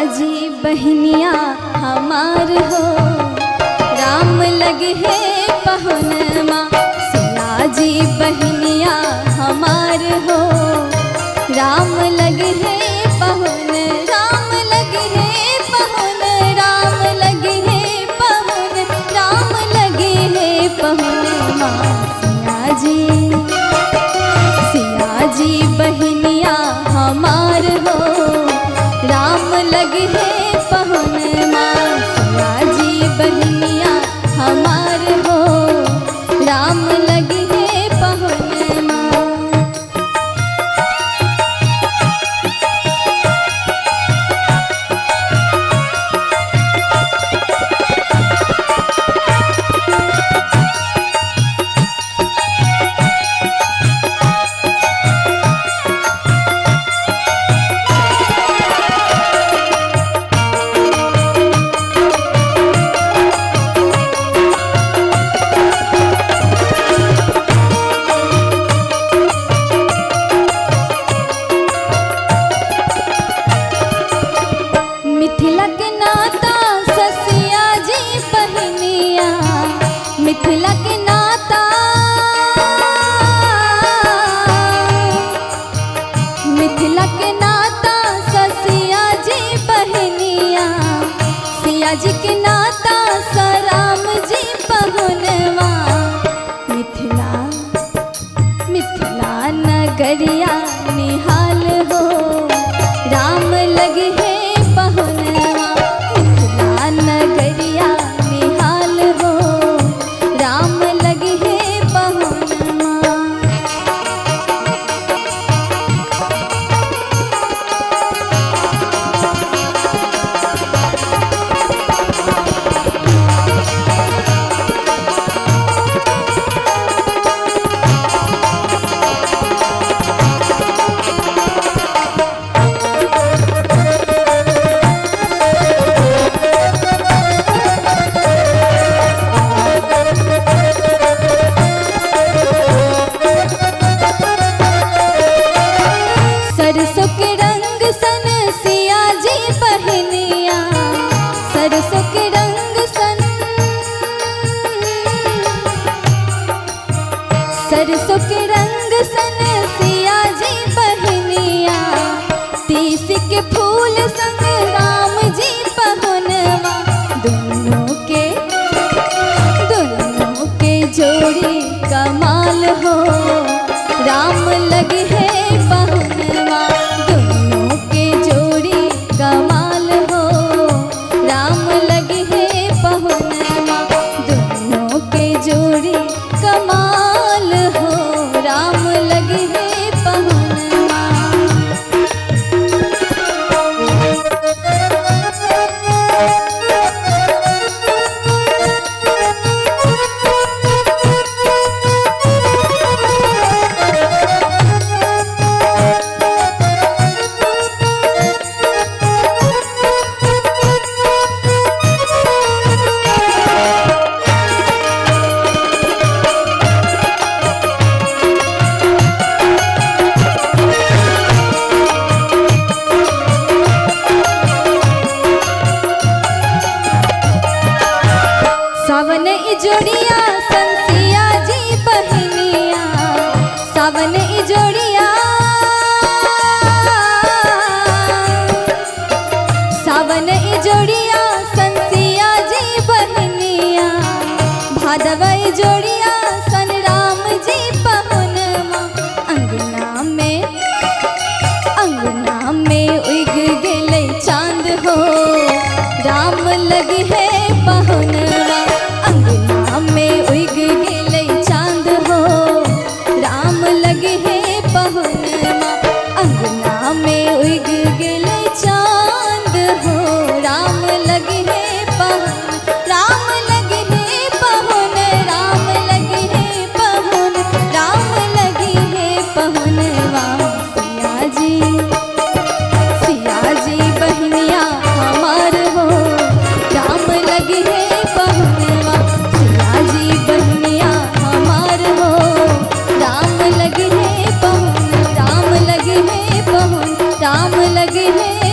जी बहनिया हमार हो, राम लगे है पहुनमा। सिया जी बहनिया हमार हो, राम लगे है पहुन, राम लगे है पहुन, राम लगे है पहुन, राम लगे है पहुनमा। सिया जी बहनिया हमार हो, राम लगे है पहुनमा। सिया जी बहनिया हमार हो, राम लगे है पहुनमा। मिथिला के नाता ससिया जी बहनिया, मिथिला के नाता, मिथिला के नाता ससिया जी बहनिया। सिया जी के नाता सराम जी पहुनवा। मिथिला मिथिला नगरिया निहाल हो, राम लगे है पहुनवा। मिथिला नगरिया निहाल हो, राम लगे है पहुनवा। सरसों के रंग सन सिया जी बहनिया, सरसों के रंग सन, सरसों के रंग सन सिया जी बहनिया। तीस के फूल संग राम जी पहुनवा। दोनों के जोड़ी कमाल हो, राम लगे है पहुनवा। दोनों के जोड़ी कमाल हो, राम लगे है पहुनवा। दोनों के जोड़ी कमाल हो, राम लगे है पहुनवा। सावन इजोड़िया संसिया जी बहनिया, सावन इजोड़िया, सावन इजोड़िया संसिया जी बहनिया। भादव इजोड़िया सन राम जी पहुनमा। अंगना में उग गेले चांद हो, राम लगे है पहुनवा। अंगना में उग गेले चांद हो, राम लगे है पहुनवा। अंगना में उग गेले चांद हो, राम लगे है पहुन, राम लगे है पहुन, राम लगे है पहुन, राम लगे है पहुनवा। सिया जी बहनिया हमार हो, राम लगे है पहुनवा। सिया जी बहनिया हमार हो, राम लगे है पहुन, राम लगे है पहुन, राम लगे है